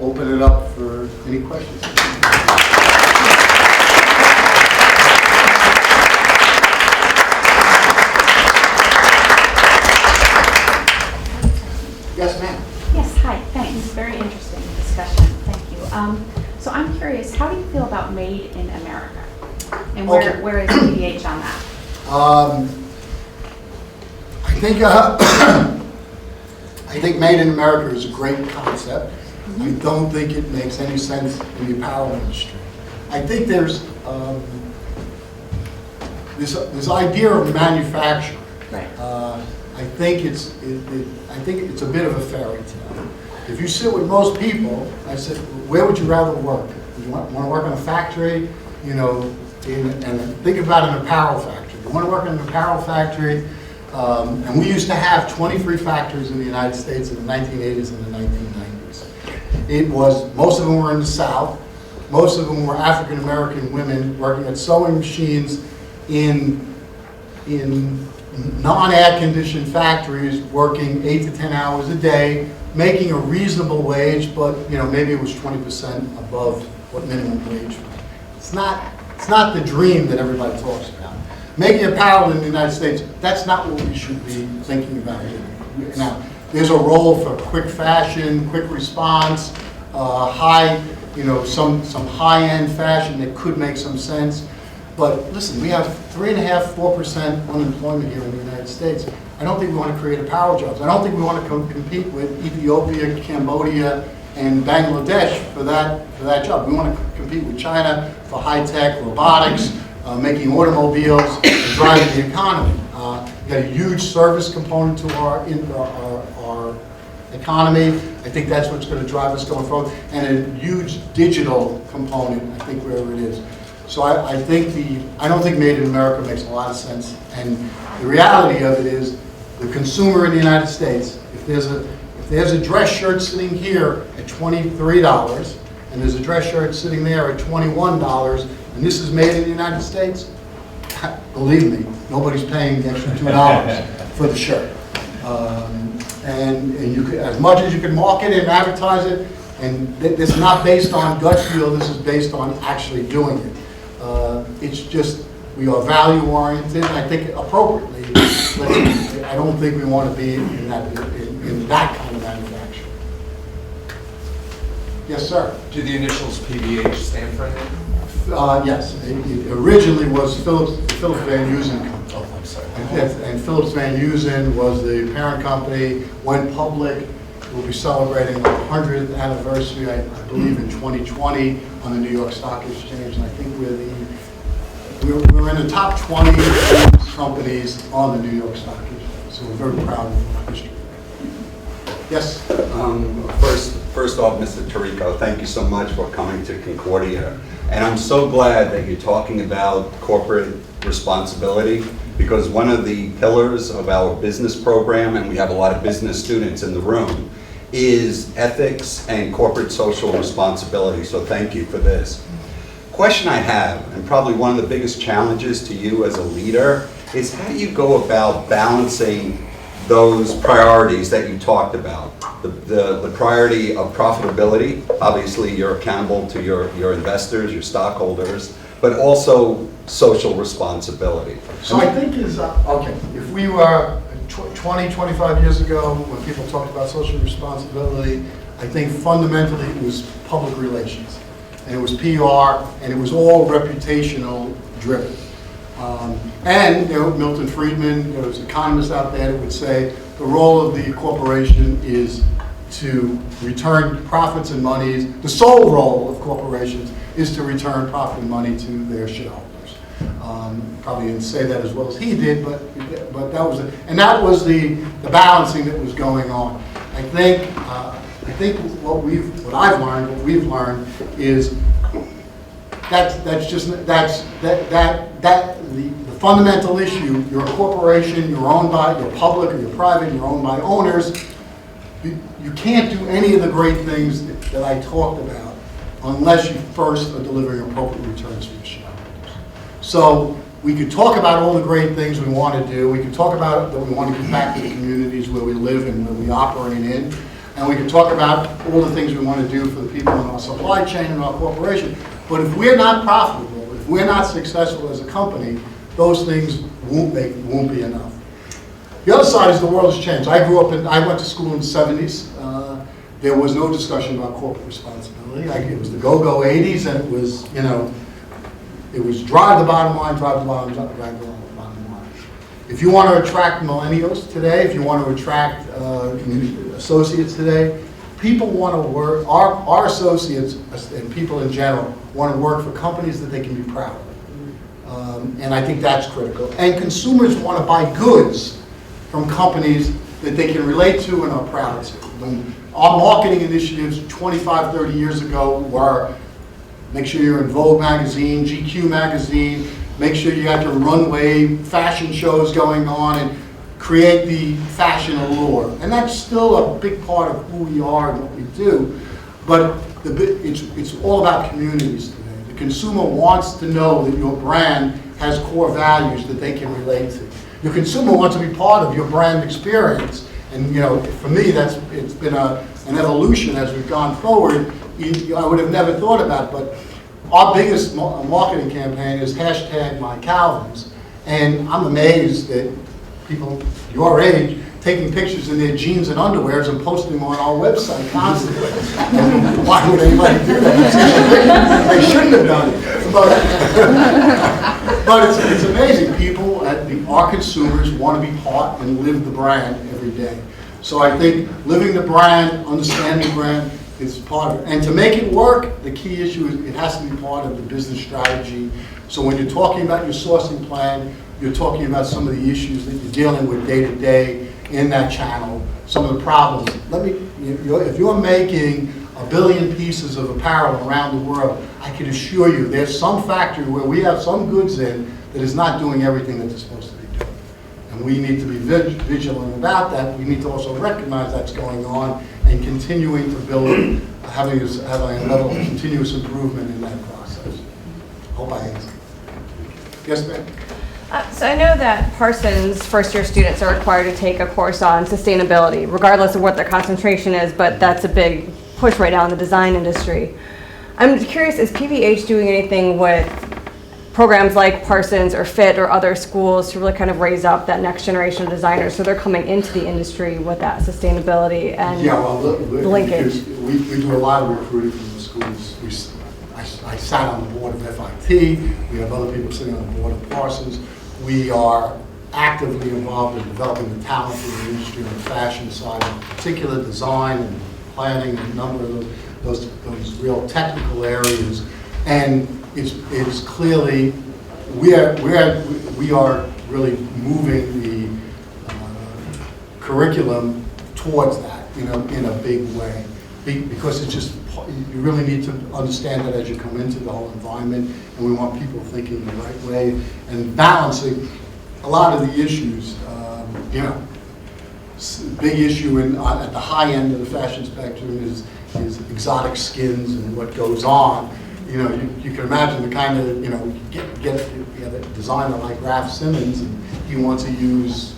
open it up for any questions. Yes, ma'am. Yes, hi, thanks. Very interesting discussion. Thank you. So I'm curious, how do you feel about Made in America? And where is PVH on that? I think Made in America is a great concept. I don't think it makes any sense in the apparel industry. I think there's this idea of manufacturing. Right. I think it's a bit of a fairy tale. If you sit with most people, I said, where would you rather work? You want to work in a factory, and think about an apparel factory. You want to work in an apparel factory, and we used to have 23 factories in the United States in the 1980s and the 1990s. Most of them were in the South. Most of them were African American women working at sewing machines in non-air conditioned factories, working 8 to 10 hours a day, making a reasonable wage, but maybe it was 20% above what minimum wage was. It's not the dream that everybody talks about. Making apparel in the United States, that's not what we should be thinking about doing. Now, there's a role for quick fashion, quick response, high some high-end fashion that could make some sense. But listen, we have 3.5%, 4% unemployment here in the United States. I don't think we want to create apparel jobs. I don't think we want to compete with Ethiopia, Cambodia, and Bangladesh for that job. We want to compete with China for high-tech, robotics, making automobiles, and driving the economy. We've got a huge service component to our economy. I think that's what's going to drive us going forward, and a huge digital component, I think, wherever it is. So I don't think Made in America makes a lot of sense. And the reality of it is, the consumer in the United States, if there's a dress shirt sitting here at $23, and there's a dress shirt sitting there at $21, and this is made in the United States, believe me, nobody's paying the extra $2 for the shirt. And you could, as much as you can market it and advertise it, and this is not based on gut feel, this is based on actually doing it. It's just, we are value oriented, and I think appropriately, I don't think we want to be in that kind of manufacturing. Yes, sir? Do the initials PVH stand for anything? Yes, it originally was Philips Van Heusen Company. Oh, I'm sorry. And Philips Van Heusen was the parent company, went public. We'll be celebrating the 100th anniversary, I believe, in 2020 on the New York Stock Exchange. And I think we're in the top 20 companies on the New York Stock Exchange. So we're very proud of our history. Yes? First off, Mr. Chirico, thank you so much for coming to Concordia. And I'm so glad that you're talking about corporate responsibility, because one of the pillars of our business program, and we have a lot of business students in the room, is ethics and corporate social responsibility. So thank you for this. Question I have, and probably one of the biggest challenges to you as a leader, is how do you go about balancing those priorities that you talked about? The priority of profitability, obviously you're accountable to your investors, your stockholders, but also social responsibility. So I think okay, if we were 20, 25 years ago, when people talked about social responsibility, I think fundamentally it was public relations. And it was PR, and it was all reputational driven. And Milton Friedman, there was economists out there that would say the role of the corporation is to return profits and monies. The sole role of corporations is to return profit and money to their shareholders. Probably didn't say that as well as he did, but that was it. And that was the balancing that was going on. I think what we've learned is the fundamental issue. You're a corporation, you're public or you're private, you're owned by owners. You can't do any of the great things that I talked about unless you first are delivering appropriate returns for your shareholders. So we could talk about all the great things we want to do. We could talk about that we want to give back to the communities where we live and where we operate in. And we can talk about all the things we want to do for the people in our supply chain and our corporation. But if we're not profitable, if we're not successful as a company, those things won't be enough. The other side is the world has changed. I went to school in the 70s. There was no discussion about corporate responsibility. It was the go-go 80s, and it was, it was drive the bottom line, drive the bottom line. If you want to attract millennials today, if you want to attract associates today, people want to work, our associates and people in general want to work for companies that they can be proud of. And I think that's critical. And consumers want to buy goods from companies that they can relate to and are proud to. Our marketing initiatives 25, 30 years ago were make sure you're in Vogue magazine, GQ magazine, make sure you got your runway fashion shows going on, and create the fashion allure. And that's still a big part of who we are and what we do. But it's all about communities today. The consumer wants to know that your brand has core values that they can relate to. Your consumer wants to be part of your brand experience. And for me, it's been an evolution as we've gone forward. I would have never thought about it, but our biggest marketing campaign is #MyCalvins. And I'm amazed that people your age taking pictures in their jeans and underwears and posting them on our website constantly. And why would anybody do that? They shouldn't have done it. But it's amazing. People, our consumers want to be part and live the brand every day. So I think living the brand, understanding the brand is part of it. And to make it work, the key issue is it has to be part of the business strategy. So when you're talking about your sourcing plan, you're talking about some of the issues that you're dealing with day to day in that channel, some of the problems. If you're making 1 billion pieces of apparel around the world, I can assure you there's some factory where we have some goods in that is not doing everything that they're supposed to be doing. And we need to be vigilant about that. We need to also recognize that's going on and continuing to build, having a level of continuous improvement in that process. Hope I answered. Yes, ma'am? So I know that Parsons first-year students are required to take a course on sustainability, regardless of what their concentration is, but that's a big push right now in the design industry. I'm curious, is PVH doing anything with programs like Parsons or FIT or other schools to really kind of raise up that next generation of designers so they're coming into the industry with that sustainability and linkage? We do a lot of recruiting from the schools. I sat on the board of FIT. We have other people sitting on the board of Parsons. We are actively involved in developing the talent in the industry on the fashion side, in particular design and planning, a number of those real technical areas. And it's clearly, we are really moving the curriculum towards that, in a big way. Because it's just, you really need to understand that as you come into the whole environment, and we want people thinking the right way and balancing a lot of the issues. Big issue at the high end of the fashion spectrum is exotic skins and what goes on. You can imagine the kind of, get a designer like Raf Simons, and he wants to use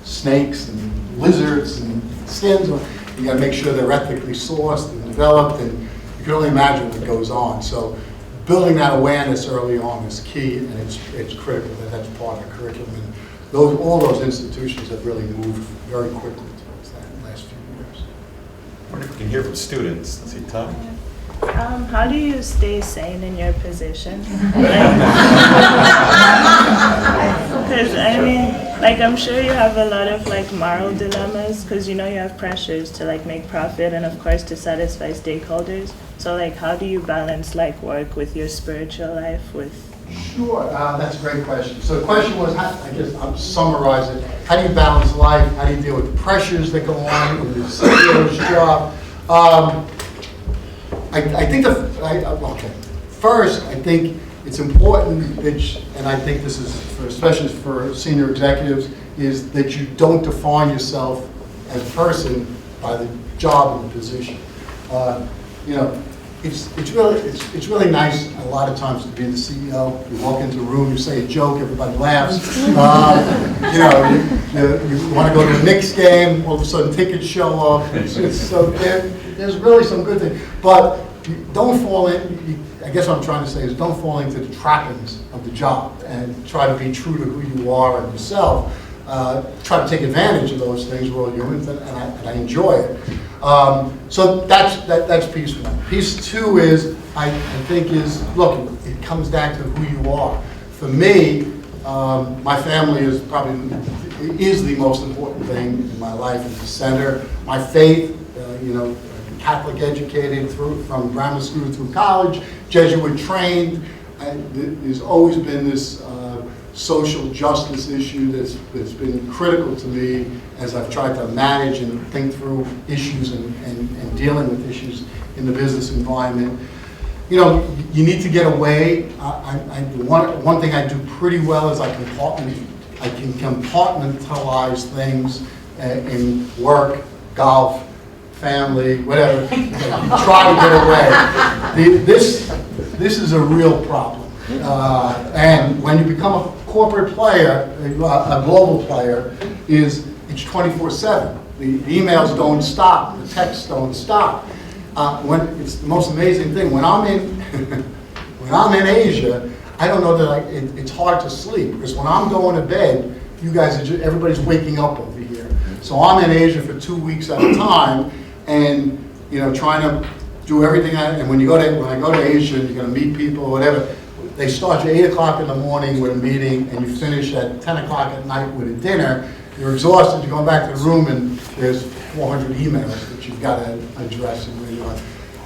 snakes and lizards and skins. You got to make sure they're ethically sourced and developed, and you can only imagine what goes on. So building that awareness early on is key, and it's critical that that's part of the curriculum. And all those institutions have really moved very quickly towards that in the last few years. I wonder if we can hear from students. Let's see, Tom. How do you stay sane in your position? Because I'm sure you have a lot of moral dilemmas, because you have pressures to make profit and of course to satisfy stakeholders. So how do you balance work with your spiritual life with? Sure, that's a great question. So the question was, I guess I'll summarize it. How do you balance life? How do you deal with the pressures that go on in the CEO's job? I think first, I think it's important that, and I think this is especially for senior executives, is that you don't define yourself as a person by the job and the position. It's really nice a lot of times to be the CEO. You walk into a room, you say a joke, everybody laughs. You want to go to a Knicks game, all of a sudden tickets show up. So there's really some good things, but don't fall in. I guess what I'm trying to say is don't fall into the trappings of the job and try to be true to who you are and yourself. Try to take advantage of those things. We're all humans, and I enjoy it. So that's piece one. Piece two is, I think look, it comes down to who you are. For me, my family is the most important thing in my life. It's the center. My faith, Catholic educated from grammar school through college, Jesuit trained. There's always been this social justice issue that's been critical to me as I've tried to manage and think through issues and dealing with issues in the business environment. You need to get away. One thing I do pretty well is I can compartmentalize things in work, golf, family, whatever. Try to get away. This is a real problem. And when you become a corporate player, a global player, it's 24/7. The emails don't stop, the texts don't stop. It's the most amazing thing. When I'm in Asia, I don't know that it's hard to sleep, because when I'm going to bed, everybody's waking up over here. So I'm in Asia for 2 weeks at a time, and trying to do everything. And when I go to Asia, and you're going to meet people or whatever. They start you 8 o'clock in the morning with a meeting, and you finish at 10 o'clock at night with a dinner. You're exhausted. You're going back to the room, and there's 400 emails that you've got to address and where you are.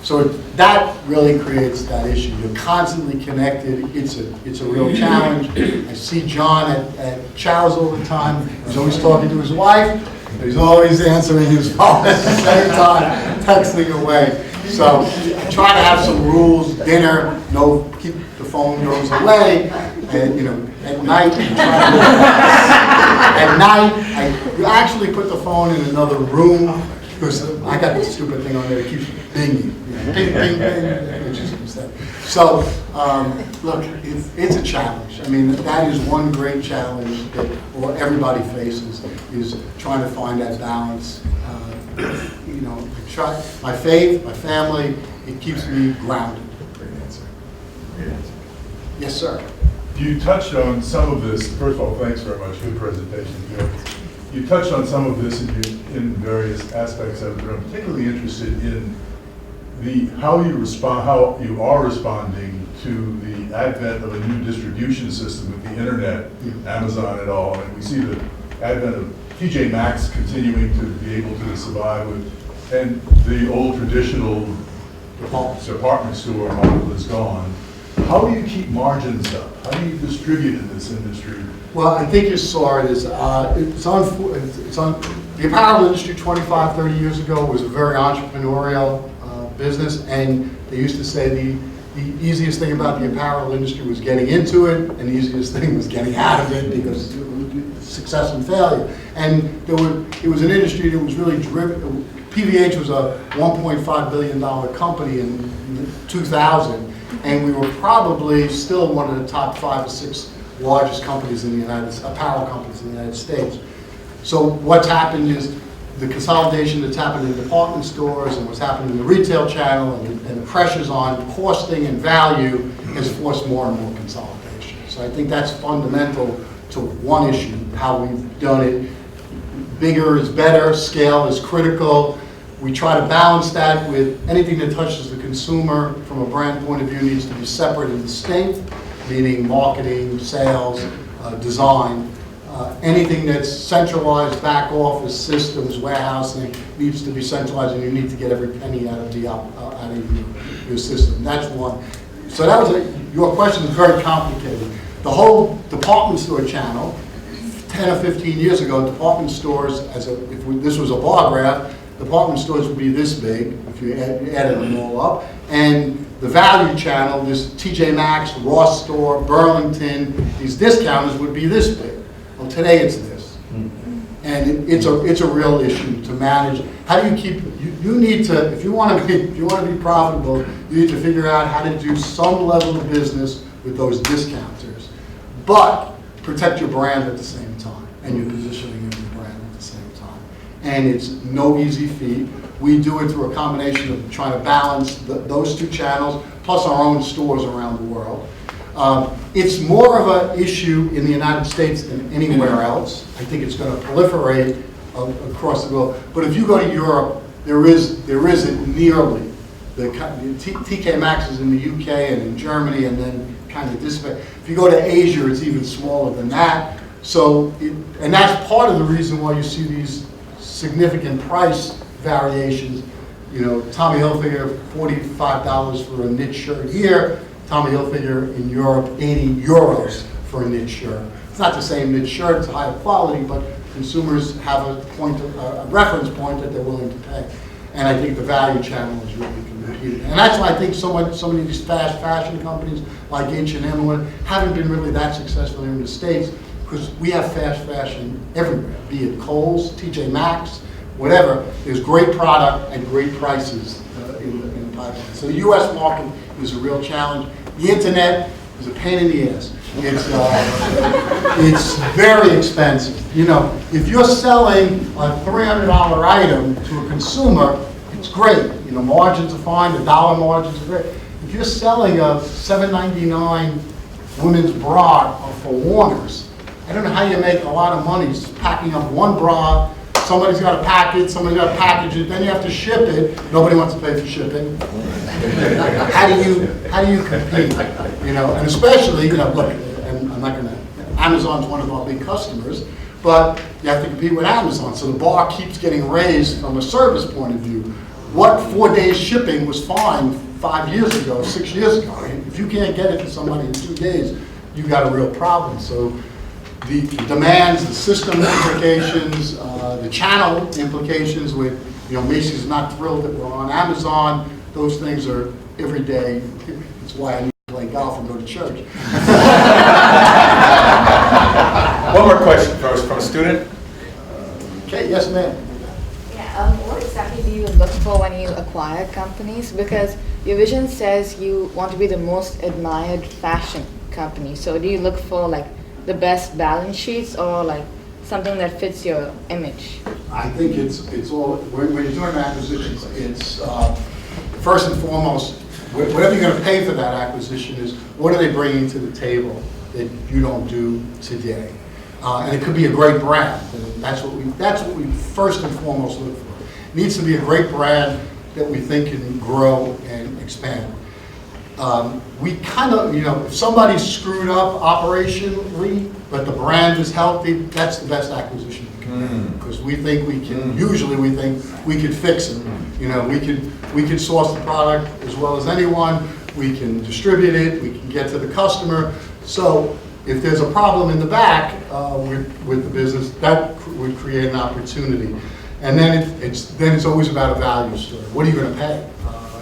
So that really creates that issue. You're constantly connected. It's a real challenge. I see John at Chow's all the time. He's always talking to his wife. He's always answering his phone at the same time, texting away. So I try to have some rules. Dinner, keep the phone goes away. And at night, I actually put the phone in another room because I got this stupid thing on there that keeps dinging. Bing, bing, bing. Which is upset. So, look, it's a challenge. I mean, that is one great challenge that everybody faces, is trying to find that balance. My faith, my family, it keeps me grounded. Great answer. Great answer. Yes, sir. You touched on some of this. First of all, thanks very much. Good presentation. You touched on some of this in various aspects of it, but I'm particularly interested in how you are responding to the advent of a new distribution system with the internet, Amazon and all, and we see the advent of TJ Maxx continuing to be able to survive and the old traditional department store model is gone. How do you keep margins up? How do you distribute in this industry? Well, I think you saw it. It's on the apparel industry 25, 30 years ago was a very entrepreneurial business, and they used to say the easiest thing about the apparel industry was getting into it, and the easiest thing was getting out of it, because success and failure. And it was an industry that was really driven. PVH was a $1.5 billion company in 2000, and we were probably still one of the top 5 or 6 largest companies in the apparel companies in the United States. So what's happened is the consolidation that's happened in department stores and what's happened in the retail channel and the pressures on costing and value has forced more and more consolidation. So I think that's fundamental to one issue, how we've done it. Bigger is better, scale is critical. We try to balance that with anything that touches the consumer from a brand point of view needs to be separate and distinct, meaning marketing, sales, design. Anything that's centralized, back office, systems, warehousing needs to be centralized, and you need to get every penny out of your system. That's one. So that was your question is very complicated. The whole department store channel, 10 or 15 years ago, department stores, this was a bar graph, department stores would be this big if you added them all up, and the value channel, this TJ Maxx, Ross Store, Burlington, these discounters would be this big. Well, today it's this, and it's a real issue to manage. How do you keep? You need to, if you want to be profitable, you need to figure out how to do some level of business with those discounters, but protect your brand at the same time and your positioning of your brand at the same time. And it's no easy feat. We do it through a combination of trying to balance those two channels, plus our own stores around the world. It's more of an issue in the United States than anywhere else. I think it's going to proliferate across the globe. But if you go to Europe, there isn't nearly. TK Maxx is in the UK and in Germany, and then kind of dissipate. If you go to Asia, it's even smaller than that. So, and that's part of the reason why you see these significant price variations. You know, Tommy Hilfiger, $45 for a knit shirt here. Tommy Hilfiger in Europe, 80 euros for a knit shirt. It's not the same knit shirt, it's a higher quality, but consumers have a reference point that they're willing to pay. And I think the value channel is really competing. And that's why I think so many of these fast fashion companies like H&M haven't been really that successful here in the States, because we have fast fashion everywhere, be it Kohl's, TJ Maxx, whatever. There's great product and great prices in the pipeline. So the U.S. market is a real challenge. The internet is a pain in the ass. It's very expensive. You know, if you're selling a $300 item to a consumer, it's great. You know, margins are fine, the dollar margins are great. If you're selling a $7.99 women's bra for Warner's, I don't know how you make a lot of money packing up one bra, somebody's got to pack it, somebody's got to package it, then you have to ship it. Nobody wants to pay for shipping. How do you compete? You know, and especially, you know, look, and I'm not going to, Amazon's one of our big customers, but you have to compete with Amazon. So the bar keeps getting raised from a service point of view. What 4 days shipping was fine 5 years ago, 6 years ago. If you can't get it to somebody in 2 days, you got a real problem. So the demands, the system implications, the channel implications with, you know, Macy's is not thrilled that we're on Amazon. Those things are every day. It's why I need to play golf and go to church. One more question from a student. Okay, yes, ma'am. Yeah, what exactly do you look for when you acquire companies? Because your vision says you want to be the most admired fashion company. So do you look for like the best balance sheets or like something that fits your image? I think it's all, when you're doing acquisitions, it's first and foremost, whatever you're going to pay for that acquisition is what are they bringing to the table that you don't do today? And it could be a great brand. And that's what we first and foremost look for. It needs to be a great brand that we think can grow and expand. We kind of, you know, if somebody's screwed up operationally, but the brand is healthy, that's the best acquisition we can make. Because we think we can, usually we think we could fix it. You know, we could source the product as well as anyone, we can distribute it, we can get to the customer. So if there's a problem in the back with the business, that would create an opportunity. And then it's always about a value story. What are you going to pay?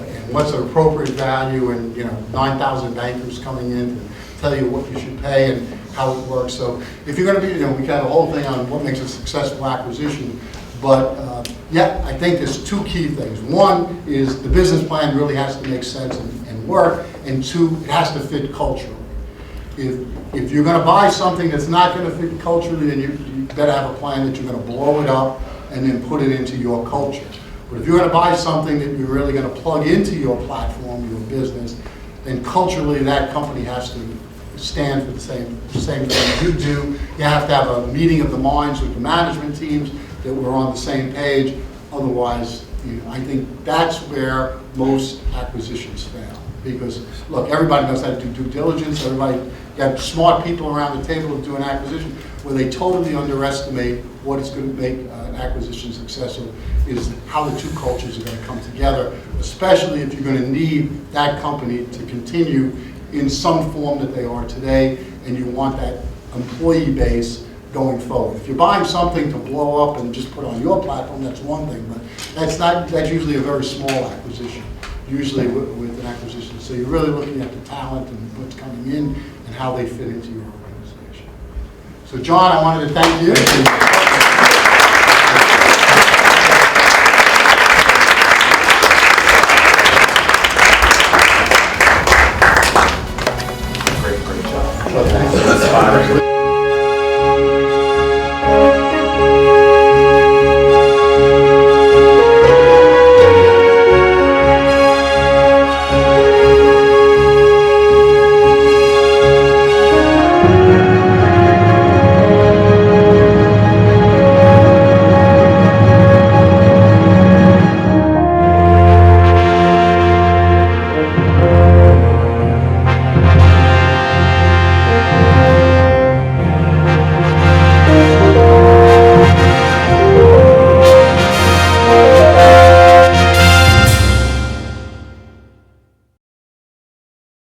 And what's an appropriate value? And, you know, 9,000 bankers coming in to tell you what you should pay and how it works. So if you're going to be, you know, we got a whole thing on what makes a successful acquisition. But yeah, I think there's two key things. One is the business plan really has to make sense and work. And two, it has to fit culturally. If you're going to buy something that's not going to fit culturally, then you better have a plan that you're going to blow it up and then put it into your culture. But if you're going to buy something that you're really going to plug into your platform, your business, then culturally that company has to stand for the same thing you do. You have to have a meeting of the minds with the management teams that we're on the same page. Otherwise, you know, I think that's where most acquisitions fail. Because, look, everybody knows how to do due diligence. Everybody, you have smart people around the table who do an acquisition. Where they totally underestimate what is going to make an acquisition successful is how the two cultures are going to come together, especially if you're going to need that company to continue in some form that they are today, and you want that employee base going forward. If you're buying something to blow up and just put on your platform, that's one thing, but that's usually a very small acquisition, usually with an acquisition. So you're really looking at the talent and what's coming in and how they fit into your organization. So John, I wanted to thank you.